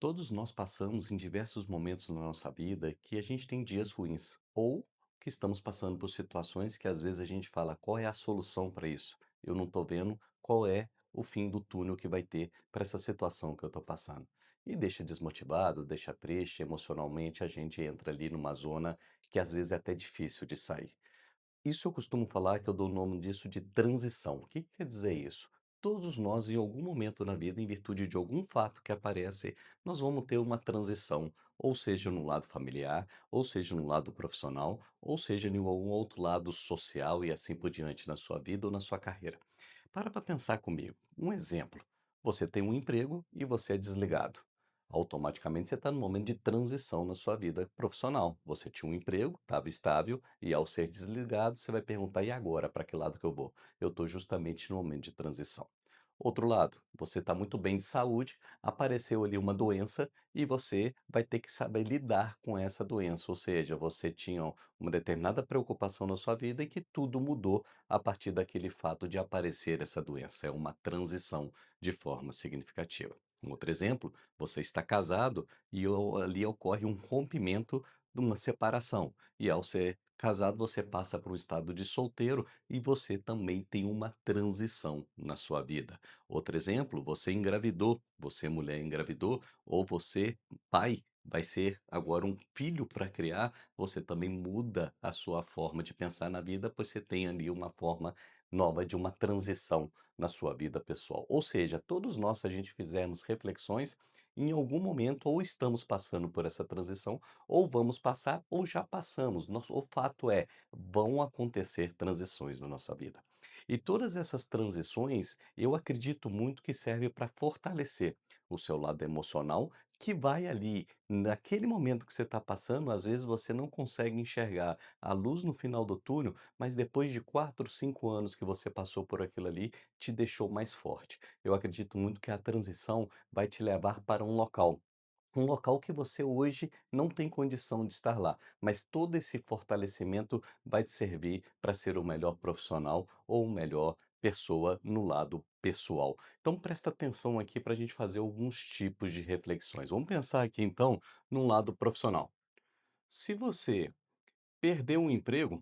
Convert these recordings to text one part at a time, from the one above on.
Todos nós passamos em diversos momentos na nossa vida que a gente tem dias ruins, ou que estamos passando por situações que às vezes a gente fala: "Qual é a solução para isso? Eu não estou vendo qual é o fim do túnel que vai ter para essa situação que eu estou passando". E deixa desmotivado, deixa triste, emocionalmente a gente entra ali numa zona que às vezes é até difícil de sair. Isso eu costumo falar que eu dou o nome disso de transição. O que que quer dizer isso? Todos nós, em algum momento na vida, em virtude de algum fato que aparece, nós vamos ter uma transição, ou seja, no lado familiar, ou seja, no lado profissional, ou seja, em algum outro lado social e assim por diante na sua vida ou na sua carreira. Para pensar comigo. Um exemplo: você tem um emprego e você é desligado. Automaticamente você está num momento de transição na sua vida profissional. Você tinha um emprego, estava estável, e ao ser desligado, você vai perguntar: e agora? Para que lado que eu vou? Eu estou justamente no momento de transição. Outro lado, você está muito bem de saúde, apareceu ali uma doença e você vai ter que saber lidar com essa doença. Ou seja, você tinha uma determinada preocupação na sua vida e que tudo mudou a partir daquele fato de aparecer essa doença. É uma transição de forma significativa. Um outro exemplo: você está casado e ali ocorre um rompimento de uma separação. E ao ser casado, você passa para um estado de solteiro e você também tem uma transição na sua vida. Outro exemplo: você engravidou, você mulher engravidou, ou você pai. Vai ser agora um filho para criar, você também muda a sua forma de pensar na vida, pois você tem ali uma forma nova de uma transição na sua vida pessoal. Ou seja, todos nós, se a gente fizermos reflexões, em algum momento ou estamos passando por essa transição, ou vamos passar, ou já passamos. O fato é, vão acontecer transições na nossa vida. E todas essas transições, eu acredito muito que serve para fortalecer o seu lado emocional, que vai ali, naquele momento que você está passando, às vezes você não consegue enxergar a luz no final do túnel, mas depois de 4, 5 anos que você passou por aquilo ali, te deixou mais forte. Eu acredito muito que a transição vai te levar para um local que você hoje não tem condição de estar lá, mas todo esse fortalecimento vai te servir para ser o melhor profissional ou o melhor pessoa no lado pessoal. Então presta atenção aqui para a gente fazer alguns tipos de reflexões. Vamos pensar aqui então num lado profissional. Se você perdeu um emprego,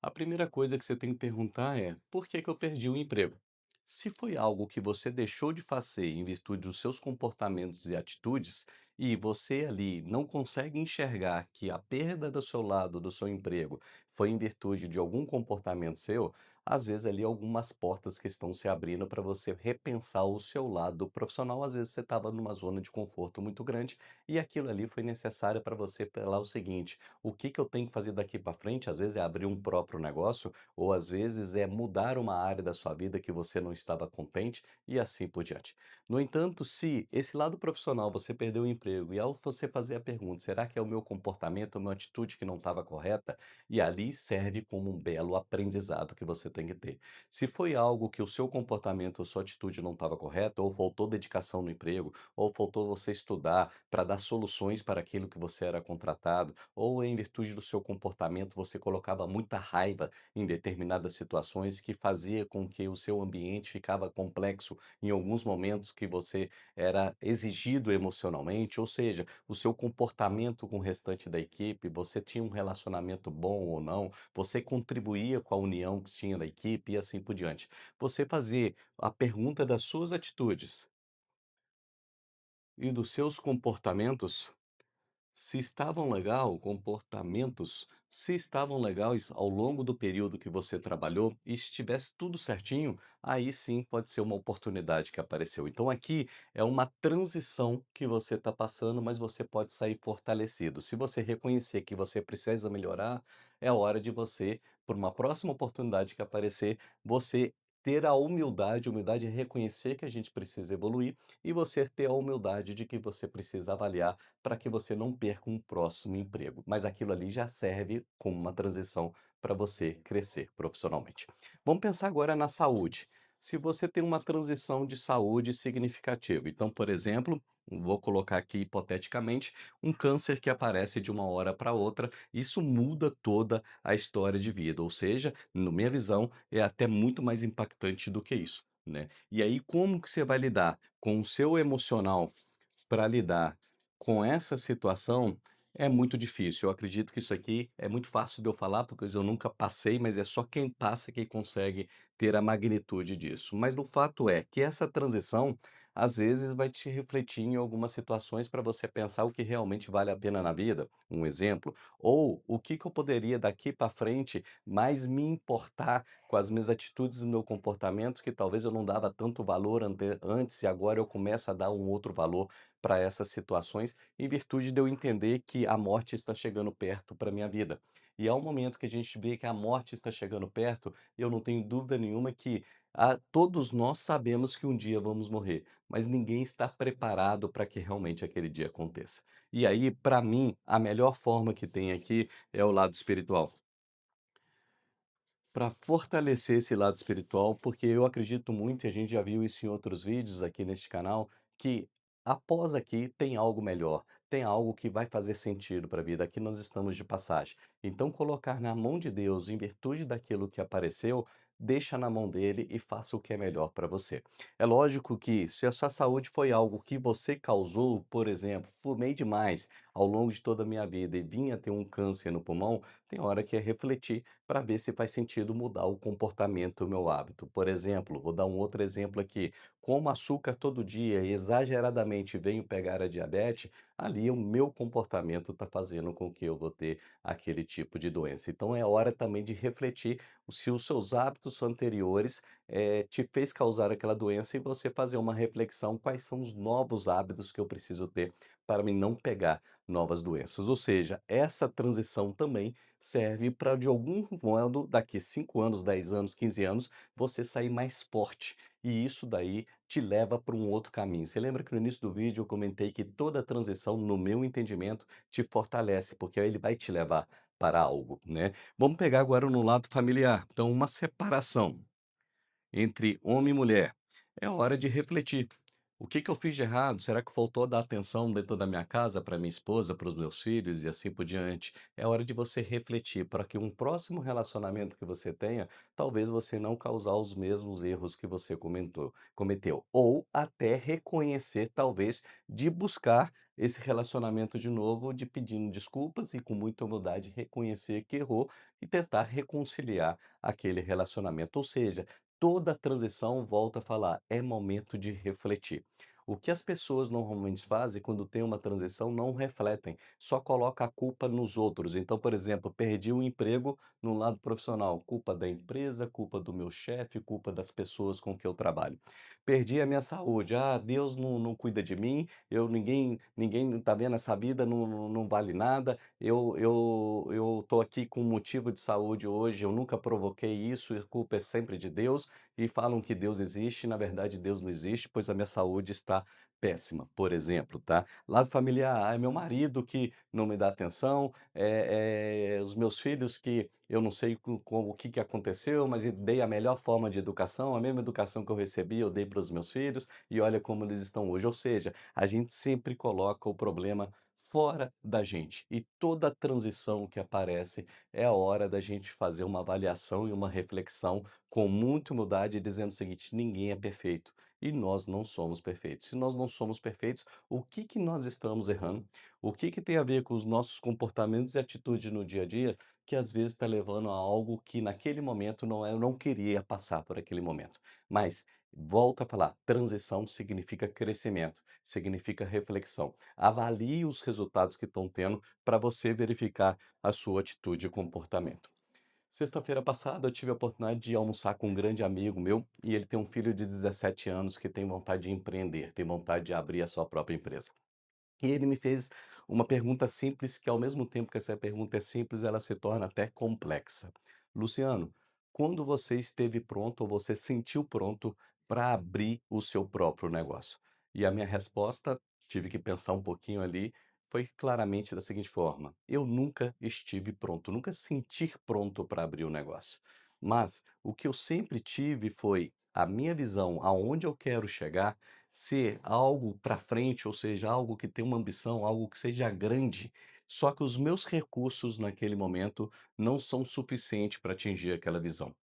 a primeira coisa que você tem que perguntar é: por que que eu perdi o emprego? Se foi algo que você deixou de fazer em virtude dos seus comportamentos e atitudes, e você ali não consegue enxergar que a perda do seu lado, do seu emprego, foi em virtude de algum comportamento seu, às vezes ali algumas portas que estão se abrindo para você repensar o seu lado profissional. Às vezes você estava numa zona de conforto muito grande e aquilo ali foi necessário para você falar o seguinte: o que que eu tenho que fazer daqui para frente? Às vezes é abrir um próprio negócio, ou às vezes é mudar uma área da sua vida que você não estava contente e assim por diante. No entanto, se esse lado profissional você perdeu o emprego e ao você fazer a pergunta: será que é o meu comportamento, a minha atitude que não estava correta? E ali serve como um belo aprendizado que você tem que ter. Se foi algo que o seu comportamento ou sua atitude não estava correta, ou faltou dedicação no emprego, ou faltou você estudar para dar soluções para aquilo que você era contratado, ou em virtude do seu comportamento você colocava muita raiva em determinadas situações que fazia com que o seu ambiente ficava complexo em alguns momentos que você era exigido emocionalmente, ou seja, o seu comportamento com o restante da equipe, você tinha um relacionamento bom ou não, você contribuía com a união que tinha da equipe e assim por diante. Você fazer a pergunta das suas atitudes e dos seus comportamentos, se estavam legais ao longo do período que você trabalhou e estivesse tudo certinho, aí sim pode ser uma oportunidade que apareceu. Então aqui é uma transição que você está passando, mas você pode sair fortalecido. Se você reconhecer que você precisa melhorar, é hora de você, por uma próxima oportunidade que aparecer, você ter a humildade é reconhecer que a gente precisa evoluir e você ter a humildade de que você precisa avaliar para que você não perca um próximo emprego. Mas aquilo ali já serve como uma transição para você crescer profissionalmente. Vamos pensar agora na saúde. Se você tem uma transição de saúde significativa, então, por exemplo, vou colocar aqui hipoteticamente um câncer que aparece de uma hora para outra, isso muda toda a história de vida, ou seja, na minha visão, é até muito mais impactante do que isso, né? E aí, como que você vai lidar com o seu emocional para lidar com essa situação é muito difícil. Eu acredito que isso aqui é muito fácil de eu falar, porque eu nunca passei, mas é só quem passa que consegue ter a magnitude disso. Mas o fato é que essa transição, às vezes, vai te refletir em algumas situações para você pensar o que realmente vale a pena na vida. Um exemplo, ou o que que eu poderia daqui para frente mais me importar com as minhas atitudes e meu comportamento que talvez eu não dava tanto valor antes e agora eu começo a dar um outro valor para essas situações, em virtude de eu entender que a morte está chegando perto para minha vida. E ao momento que a gente vê que a morte está chegando perto, eu não tenho dúvida nenhuma que todos nós sabemos que um dia vamos morrer, mas ninguém está preparado para que realmente aquele dia aconteça. E aí, para mim, a melhor forma que tem aqui é o lado espiritual. Para fortalecer esse lado espiritual, porque eu acredito muito, e a gente já viu isso em outros vídeos aqui neste canal, que após aqui tem algo melhor, tem algo que vai fazer sentido para a vida. Aqui nós estamos de passagem. Então, colocar na mão de Deus, em virtude daquilo que apareceu, deixa na mão dele e faça o que é melhor para você. É lógico que se a sua saúde foi algo que você causou, por exemplo, fumei demais ao longo de toda a minha vida e vinha ter um câncer no pulmão, tem hora que é refletir para ver se faz sentido mudar o comportamento, o meu hábito. Por exemplo, vou dar um outro exemplo aqui. Como açúcar todo dia e exageradamente venho pegar a diabetes, ali o meu comportamento está fazendo com que eu vou ter aquele tipo de doença. Então é hora também de refletir se os seus hábitos anteriores te fez causar aquela doença e você fazer uma reflexão quais são os novos hábitos que eu preciso ter para me não pegar novas doenças. Ou seja, essa transição também serve para de algum modo, daqui 5 anos, 10 anos, 15 anos, você sair mais forte. E isso daí te leva para um outro caminho. Você lembra que no início do vídeo eu comentei que toda transição, no meu entendimento, te fortalece, porque aí ele vai te levar para algo, né? Vamos pegar agora no lado familiar. Então, uma separação entre homem e mulher. É hora de refletir. O que que eu fiz de errado? Será que faltou dar atenção dentro da minha casa para minha esposa, para os meus filhos e assim por diante? É hora de você refletir para que um próximo relacionamento que você tenha, talvez você não causar os mesmos erros que você cometeu. Ou até reconhecer, talvez, de buscar esse relacionamento de novo, de pedindo desculpas e com muita humildade reconhecer que errou e tentar reconciliar aquele relacionamento. Ou seja, toda transição, volta a falar, é momento de refletir. O que as pessoas normalmente fazem quando tem uma transição, não refletem, só coloca a culpa nos outros. Então, por exemplo, perdi o emprego no lado profissional, culpa da empresa, culpa do meu chefe, culpa das pessoas com que eu trabalho. Perdi a minha saúde, Deus não cuida de mim, ninguém tá vendo essa vida, não vale nada, eu tô aqui com motivo de saúde hoje, eu nunca provoquei isso, a culpa é sempre de Deus, e falam que Deus existe, na verdade Deus não existe, pois a minha saúde está péssima, por exemplo, tá. Lado familiar, é meu marido que não me dá atenção, os meus filhos que eu não sei o que que aconteceu, mas e dei a melhor forma de educação, a mesma educação que eu recebi, eu dei para os meus filhos, e olha como eles estão hoje. Ou seja, a gente sempre coloca o problema fora da gente, e toda transição que aparece é a hora da gente fazer uma avaliação e uma reflexão com muita humildade, dizendo o seguinte: ninguém é perfeito e nós não somos perfeitos. Se nós não somos perfeitos, o que que nós estamos errando? O que que tem a ver com os nossos comportamentos e atitudes no dia a dia que às vezes está levando a algo que naquele momento eu não queria passar por aquele momento. Mas volto a falar, transição significa crescimento, significa reflexão. Avalie os resultados que estão tendo para você verificar a sua atitude e comportamento. Sexta-feira passada eu tive a oportunidade de almoçar com um grande amigo meu e ele tem um filho de 17 anos que tem vontade de empreender, tem vontade de abrir a sua própria empresa. E ele me fez uma pergunta simples que, ao mesmo tempo que essa pergunta é simples, ela se torna até complexa. Luciano, quando você esteve pronto ou você sentiu pronto para abrir o seu próprio negócio? E a minha resposta, tive que pensar um pouquinho ali, foi claramente da seguinte forma: eu nunca estive pronto, nunca senti pronto para abrir o negócio. Mas o que eu sempre tive foi a minha visão, aonde eu quero chegar, ser algo para frente, ou seja, algo que tem uma ambição, algo que seja grande, só que os meus recursos naquele momento não são suficientes para atingir aquela visão.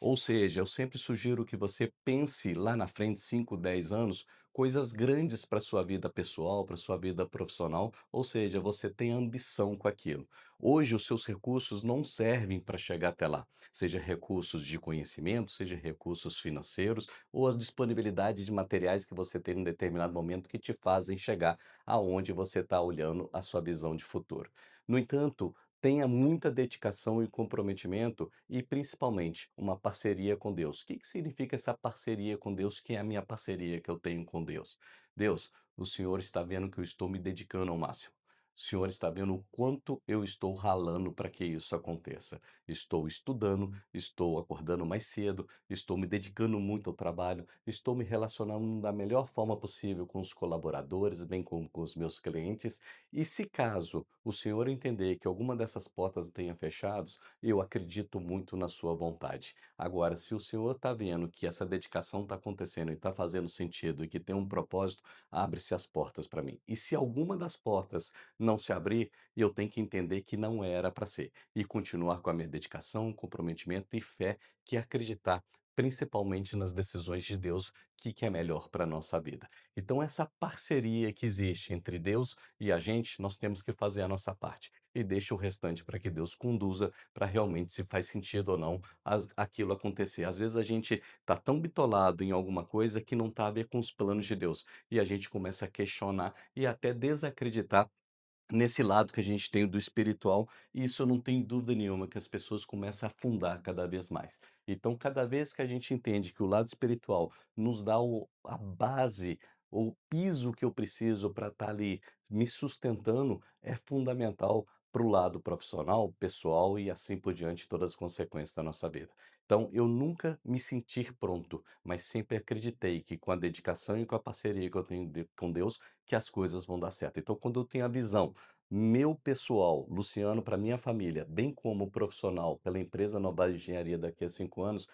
Ou seja, eu sempre sugiro que você pense lá na frente, 5, 10 anos, coisas grandes para sua vida pessoal, para sua vida profissional, ou seja, você tem ambição com aquilo. Hoje os seus recursos não servem para chegar até lá, seja recursos de conhecimento, seja recursos financeiros ou a disponibilidade de materiais que você tem em um determinado momento que te fazem chegar aonde você está olhando a sua visão de futuro. No entanto, tenha muita dedicação e comprometimento e, principalmente, uma parceria com Deus. O que que significa essa parceria com Deus, que é a minha parceria que eu tenho com Deus? Deus, o Senhor está vendo que eu estou me dedicando ao máximo. O Senhor está vendo o quanto eu estou ralando para que isso aconteça. Estou estudando, estou acordando mais cedo, estou me dedicando muito ao trabalho, estou me relacionando da melhor forma possível com os colaboradores, bem como com os meus clientes. E se caso o Senhor entender que alguma dessas portas tenha fechado, eu acredito muito na sua vontade. Agora, se o Senhor está vendo que essa dedicação está acontecendo e está fazendo sentido e que tem um propósito, abre-se as portas para mim. E se alguma das portas não se abrir, eu tenho que entender que não era para ser e continuar com a minha dedicação, comprometimento e fé, que é acreditar principalmente nas decisões de Deus, que é melhor para a nossa vida. Então, essa parceria que existe entre Deus e a gente, nós temos que fazer a nossa parte e deixa o restante para que Deus conduza para realmente se faz sentido ou não aquilo acontecer. Às vezes a gente está tão bitolado em alguma coisa que não está a ver com os planos de Deus e a gente começa a questionar e até desacreditar nesse lado que a gente tem do espiritual, e isso eu não tenho dúvida nenhuma que as pessoas começam a afundar cada vez mais. Então, cada vez que a gente entende que o lado espiritual nos dá a base, o piso que eu preciso para estar ali me sustentando, é fundamental para o lado profissional, pessoal e assim por diante, todas as consequências da nossa vida. Então, eu nunca me sentir pronto, mas sempre acreditei que com a dedicação e com a parceria que eu tenho com Deus, que as coisas vão dar certo. Então, quando eu tenho a visão meu pessoal, Luciano, para minha família, bem como profissional pela empresa Nobel Engenharia daqui a 5 anos,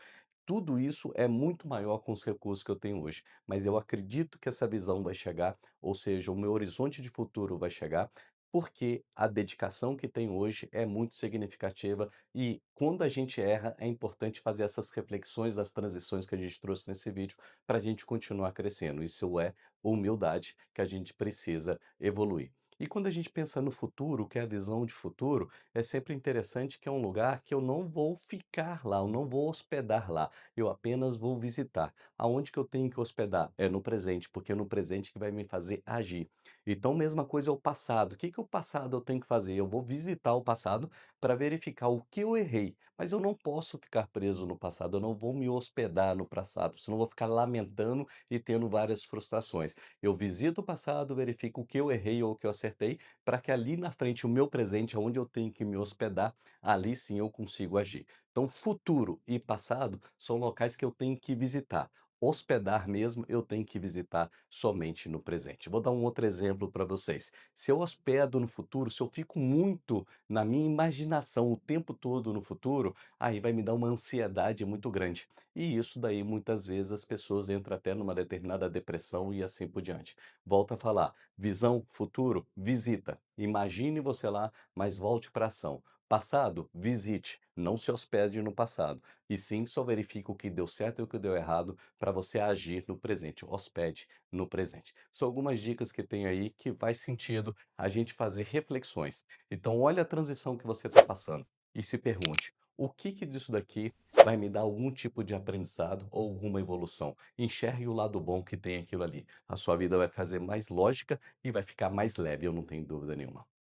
tudo isso é muito maior com os recursos que eu tenho hoje, mas eu acredito que essa visão vai chegar, ou seja, o meu horizonte de futuro vai chegar, porque a dedicação que tenho hoje é muito significativa e quando a gente erra, é importante fazer essas reflexões das transições que a gente trouxe nesse vídeo para a gente continuar crescendo. Isso é humildade que a gente precisa evoluir. E quando a gente pensa no futuro, que é a visão de futuro, é sempre interessante que é um lugar que eu não vou ficar lá, eu não vou hospedar lá, eu apenas vou visitar. Aonde que eu tenho que hospedar? É no presente, porque é no presente que vai me fazer agir. Então, mesma coisa é o passado. O que que o passado eu tenho que fazer? Eu vou visitar o passado para verificar o que eu errei, mas eu não posso ficar preso no passado, eu não vou me hospedar no passado, senão eu vou ficar lamentando e tendo várias frustrações. Eu visito o passado, verifico o que eu errei ou o que eu acertei, para que ali na frente, o meu presente, onde eu tenho que me hospedar, ali sim eu consigo agir. Então, futuro e passado são locais que eu tenho que visitar. Hospedar mesmo, eu tenho que visitar somente no presente. Vou dar um outro exemplo para vocês. Se eu hospedo no futuro, se eu fico muito na minha imaginação o tempo todo no futuro, aí vai me dar uma ansiedade muito grande. E isso daí, muitas vezes, as pessoas entram até numa determinada depressão e assim por diante. Volto a falar, visão, futuro, visita. Imagine você lá, mas volte para a ação. Passado, visite, não se hospede no passado. E sim, só verifique o que deu certo e o que deu errado para você agir no presente. Hospede no presente. São algumas dicas que tem aí que faz sentido a gente fazer reflexões. Então, olha a transição que você está passando e se pergunte: o que que disso daqui vai me dar algum tipo de aprendizado ou alguma evolução? Enxergue o lado bom que tem aquilo ali. A sua vida vai fazer mais lógica e vai ficar mais leve, eu não tenho dúvida nenhuma.